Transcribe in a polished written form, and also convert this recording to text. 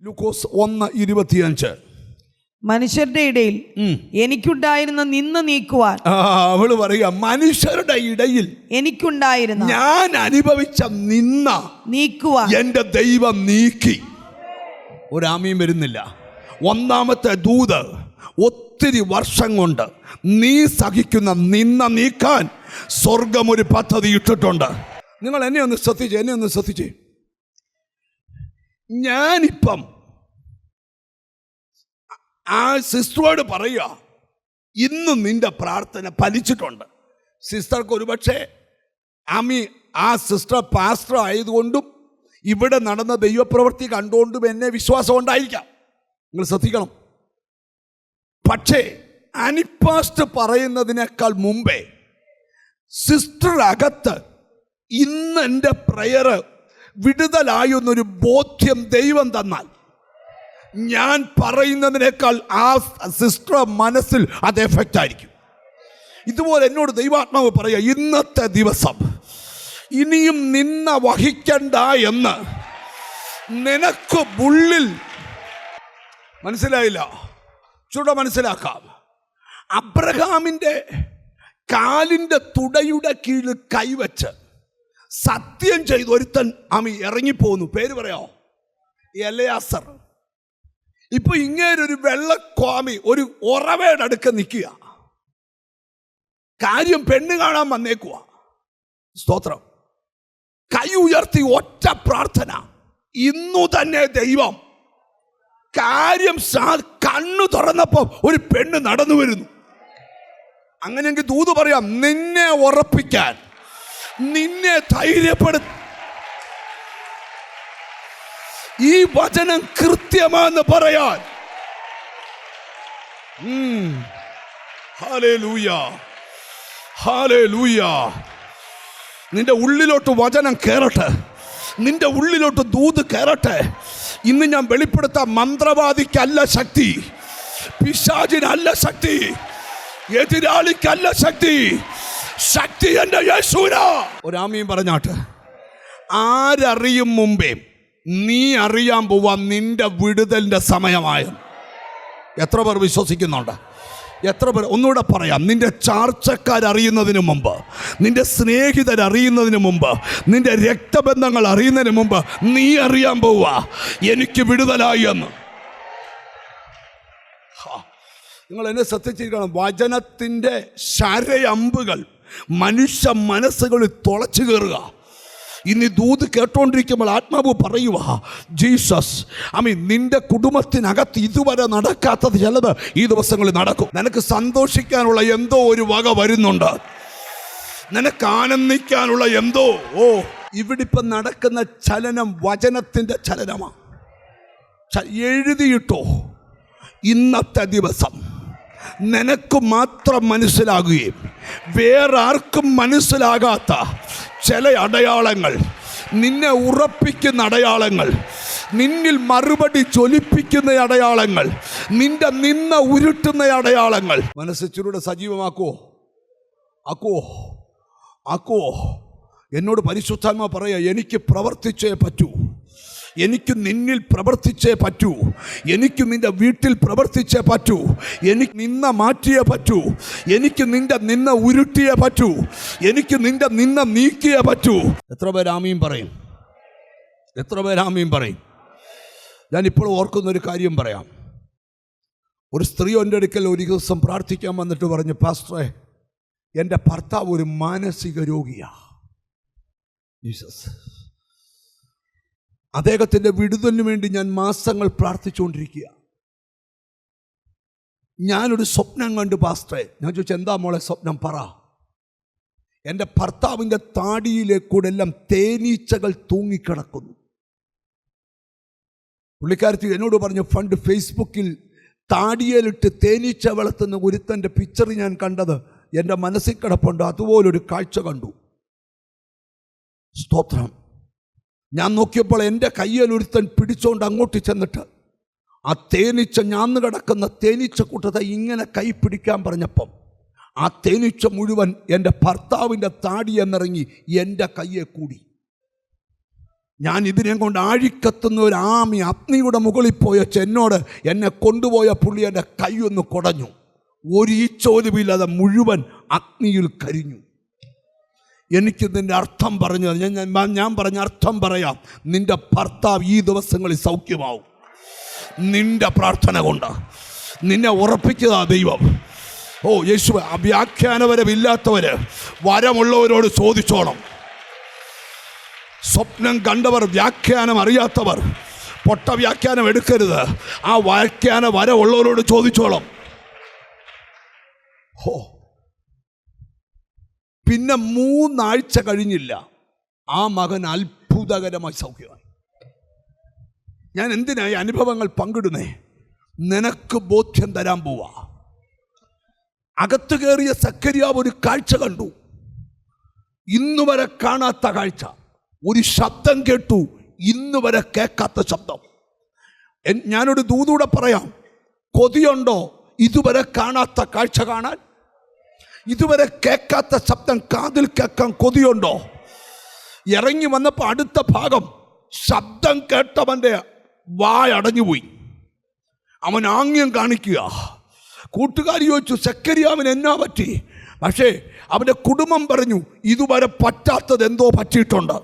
ലൂക്കോസ് 1:25. മനുഷ്യരുടെ ഇടയിൽ എനിക്കുണ്ടായിരുന്ന നിന്ന നീക്കുവാൻ അവള് പറയുക, മനുഷ്യരുടെ ഇടയിൽ എനിക്കുണ്ടായിരുന്ന ഞാൻ അനുഭവിച്ച നിന്ന നീക്കുവാൻ എന്റെ ദൈവം നീക്കി. ഒരാമയും വരുന്നില്ല. ഒന്നാമത്തെ ദൂത്, ഒത്തിരി വർഷം കൊണ്ട് നീ സഹിക്കുന്ന നിന്ന നീക്കാൻ സ്വർഗം ഒരു പദ്ധതി ഇട്ടിട്ടുണ്ട്. നിങ്ങൾ എന്നെ ഒന്ന് ശ്രദ്ധിച്ചേ. ഞാനിപ്പം ആ സിസ്റ്ററോട് പറയുക, ഇന്ന് നിന്റെ പ്രാർത്ഥന ഫലിച്ചിട്ടുണ്ട്. സിസ്റ്റർക്ക് ഒരുപക്ഷെ ആ സിസ്റ്റർ പാസ്റ്റർ ആയതുകൊണ്ടും ഇവിടെ നടന്ന ദൈവപ്രവൃത്തി കണ്ടുകൊണ്ടും എന്നെ വിശ്വാസം ഉണ്ടായിരിക്കാം. നിങ്ങൾ ശ്രദ്ധിക്കണം. പക്ഷേ അനിപ്പാസ്റ്റ് പറയുന്നതിനേക്കാൾ മുമ്പേ സിസ്റ്റർ അകത്ത് ഇന്ന് എൻ്റെ പ്രയർ വിടുതലായെന്നൊരു ബോധ്യം ദൈവം തന്നാൽ, ഞാൻ പറയുന്നതിനേക്കാൾ ആ സിസ്റ്റർ മനസ്സിൽ അത് എഫക്റ്റ് ആയിരിക്കും. ഇതുപോലെ എന്നോട് ദൈവാത്മാവ് പറയുക, ഇന്നത്തെ ദിവസം ഇനിയും നിന്ന വഹിക്കണ്ട എന്ന് നിനക്ക് ഉള്ളിൽ മനസ്സിലായില്ല. ചൂടെ മനസ്സിലാക്കാം. അബ്രഹാമിൻ്റെ കാലിൻ്റെ തുടയുടെ കീഴിൽ കൈവച്ച് സത്യം ചെയ്ത് ഒരുത്തൻ ഇറങ്ങിപ്പോന്നു. പേര് പറയാമോ? എലയാസർ. ഇപ്പൊ ഇങ്ങേരൊരു വെള്ളക്വാമി ഒരു ഉറവയുടെ അടുക്ക നിൽക്കുക. കാര്യം പെണ്ണ് കാണാൻ വന്നേക്കുക. സ്തോത്രം. കൈ ഉയർത്തി ഒറ്റ പ്രാർത്ഥന, ഇന്നു തന്നെ ദൈവം കാര്യം കണ്ണു തുറന്നപ്പോൾ ഒരു പെണ്ണ് നടന്നു വരുന്നു. അങ്ങനെയെങ്കിൽ ദൂത് പറയാം, നിന്നെ ഉറപ്പിക്കാൻ, നിന്നെ ധൈര്യപ്പെടുത്തി, ഈ വചനം കൃത്യമാണെന്ന് പറയാൻ. Hallelujah, hallelujah. നിന്റെ ഉള്ളിലോട്ട് വചനം കയറട്ടെ, നിന്റെ ഉള്ളിലോട്ട് ദൂത് കയറട്ടെ. ഇന്ന് ഞാൻ വെളിപ്പെടുത്താം, മന്ത്രവാദിക്കല്ല ശക്തി, പിശാചിനല്ല ശക്തി, എതിരാളിക്കല്ല ശക്തി, ശക്തി എൻ്റെ യേശുവിനാ. ഒരാമയും പറഞ്ഞാട്ട്. ആരറിയും മുമ്പേ നീ അറിയാൻ പോവാ നിന്റെ വിടുതലിന്റെ സമയമായ. എത്ര പേർ വിശ്വസിക്കുന്നുണ്ട്? എത്ര പേർ? ഒന്നുകൂടെ പറയാം. നിന്റെ ചാർച്ചക്കാരറിയുന്നതിന് മുമ്പ്, നിന്റെ സ്നേഹിതരറിയുന്നതിന് മുമ്പ്, നിന്റെ രക്തബന്ധങ്ങൾ അറിയുന്നതിന് മുമ്പ് നീ അറിയാൻ പോവാ എനിക്ക് വിടുതലായി എന്ന്. നിങ്ങൾ എന്നെ ശ്രദ്ധിച്ചിരിക്കണം. വചനത്തിൻ്റെ ശരയമ്പുകൾ മനുഷ്യ മനസ്സുകളിൽ തുളച്ചു കയറുക. ഇനി ദൂത് കേട്ടോണ്ടിരിക്കുമ്പോൾ ആത്മാവ് പറയുക, ജീസസ് നിന്റെ കുടുംബത്തിനകത്ത് ഇതുവരെ നടക്കാത്തത് ചിലത് ഈ ദിവസങ്ങളിൽ നടക്കും. നിനക്ക് സന്തോഷിക്കാനുള്ള എന്തോ ഒരു വക വരുന്നുണ്ട്, നിനക്ക് ആനന്ദിക്കാനുള്ള എന്തോ. ഇവിടിപ്പം നടക്കുന്ന ചലനം വചനത്തിൻ്റെ ചലനമാണ്. എഴുതിയിട്ടോ, ഇന്നത്തെ ദിവസം നിനക്ക് മാത്രം മനസ്സിലാകുകയും വേറെ ആർക്കും മനസ്സിലാകാത്ത ചില അടയാളങ്ങൾ, നിന്നെ ഉറപ്പിക്കുന്ന അടയാളങ്ങൾ, നിന്നിൽ മറുപടി ജ്വലിപ്പിക്കുന്ന അടയാളങ്ങൾ, നിന്റെ നിന്ന ഉരുട്ടുന്ന അടയാളങ്ങൾ മനസ്സിലൂടെ സജീവമാക്കുവോ? ആക്കുവോ? എന്നോട് പരിശുദ്ധാത്മാ പറയുക, എനിക്ക് പ്രവർത്തിച്ചേ പറ്റൂ, എനിക്ക് നിന്നിൽ പ്രവർത്തിച്ചേ പറ്റൂ, എനിക്ക് നിന്റെ വീട്ടിൽ പ്രവർത്തിച്ചേ പറ്റൂ, എനിക്ക് നിന്ന മാറ്റിയേ പറ്റൂ, എനിക്ക് നിന്റെ നിന്ന ഉരുട്ടിയേ പറ്റൂ, എനിക്ക് നിന്റെ നിന്ന നീക്കിയേ പറ്റൂ. എത്ര പേര് ആമീൻ പറയും? എത്ര പേര് ആമീൻ പറയും? ഞാനിപ്പോൾ ഓർക്കുന്നൊരു കാര്യം പറയാം. ഒരു സ്ത്രീ എൻ്റെ അടുക്കൽ ഒരു ദിവസം പ്രാർത്ഥിക്കാൻ വന്നിട്ട് പറഞ്ഞു, പാസ്റ്ററെ, എൻ്റെ ഭർത്താവ് ഒരു മാനസിക രോഗിയാ. ജീസസ്, അദ്ദേഹത്തിൻ്റെ വിടുതലിന് വേണ്ടി ഞാൻ മാസങ്ങൾ പ്രാർത്ഥിച്ചുകൊണ്ടിരിക്കുക. ഞാനൊരു സ്വപ്നം കണ്ടു പാസ്റ്ററെ. ഞാൻ ചോദിച്ചു, എന്താ മോളെ സ്വപ്നം? പറ. എൻ്റെ ഭർത്താവിൻ്റെ താടിയിലേക്കൂടെ എല്ലാം തേനീച്ചകൾ തൂങ്ങിക്കിടക്കുന്നു. പുള്ളിക്കാരത്തി എന്നോട് പറഞ്ഞു, ഫണ്ട് ഫേസ്ബുക്കിൽ താടിയിലിട്ട് തേനീച്ച വളർത്തുന്ന ഒരുത്തൻ്റെ പിക്ചർ ഞാൻ കണ്ടത് എൻ്റെ മനസ്സിൽ കിടപ്പുണ്ട്. അതുപോലൊരു കാഴ്ച കണ്ടു. സ്തോത്രം. ഞാൻ നോക്കിയപ്പോൾ എൻ്റെ കയ്യിൽ ഒരുത്തൻ പിടിച്ചോണ്ട് അങ്ങോട്ട് ചെന്നിട്ട് ആ തേനീച്ച, ഞാന്ന് കിടക്കുന്ന തേനീച്ച കൂട്ടത്തെ ഇങ്ങനെ കൈ പിടിക്കാൻ പറഞ്ഞപ്പം ആ തേനീച്ച മുഴുവൻ എൻ്റെ ഭർത്താവിൻ്റെ താടി എന്നിറങ്ങി എൻ്റെ കയ്യെ കൂടി. ഞാൻ ഇതിനെ കൊണ്ട് ആഴിക്കത്തുന്ന ഒരു ആമി അഗ്നിയുടെ മുകളിൽ പോയച്ച് എന്നോട് എന്നെ കൊണ്ടുപോയ പുള്ളി എൻ്റെ കൈയൊന്ന് കുടഞ്ഞു. ഒരു ഈച്ചോലുമില്ലാതെ മുഴുവൻ അഗ്നിയിൽ കരിഞ്ഞു. എനിക്ക് ഇതിൻ്റെ അർത്ഥം പറഞ്ഞു. ഞാൻ പറഞ്ഞ അർത്ഥം പറയാം. നിന്റെ ഭർത്താവ് ഈ ദിവസങ്ങളിൽ സൗഖ്യമാവും. നിന്റെ പ്രാർത്ഥന കൊണ്ട് നിന്നെ ഉറപ്പിച്ചതാ ദൈവം. ഓ യേശു, വ്യാഖ്യാനപരമില്ലാത്തവര് വരമുള്ളവരോട് ചോദിച്ചോണം. സ്വപ്നം കണ്ടവർ, വ്യാഖ്യാനം അറിയാത്തവർ പൊട്ട വ്യാഖ്യാനം എടുക്കരുത്. ആ വ്യാഖ്യാന വരമുള്ളവരോട് ചോദിച്ചോളം. ഹോ, പിന്നെ 3 ആഴ്ച കഴിഞ്ഞില്ല, ആ മകൻ അത്ഭുതകരമായി സൗഖ്യമായി. ഞാൻ എന്തിനായി അനുഭവങ്ങൾ പങ്കിടുന്നേ? നിനക്ക് ബോധ്യം തരാൻ പോവാ. അകത്ത് കയറിയ സക്കറിയാവ് ഒരു കാഴ്ച കണ്ടു, ഇന്നുവരെ കാണാത്ത കാഴ്ച. ഒരു ശബ്ദം കേട്ടു, ഇന്നുവരെ കേൾക്കാത്ത ശബ്ദം. ഞാനൊരു ദൂതൂടെ പറയാം. കൊതിയുണ്ടോ ഇതുവരെ കാണാത്ത കാഴ്ച കാണാൻ? ഇതുവരെ കേൾക്കാത്ത ശബ്ദം കാതിൽ കേൾക്കാൻ കൊതിയുണ്ടോ? ഇറങ്ങി വന്നപ്പോൾ അടുത്ത ഭാഗം ശബ്ദം കേട്ടവൻ്റെ വായടഞ്ഞുപോയി. അവൻ ആംഗ്യം കാണിക്കുക. കൂട്ടുകാർ ചോദിച്ചു, സക്കറിയാവിന് എന്നാ പറ്റി? പക്ഷേ അവൻ്റെ കുടുംബം പറഞ്ഞു, ഇതുവരെ പറ്റാത്തത് എന്തോ പറ്റിയിട്ടുണ്ട്.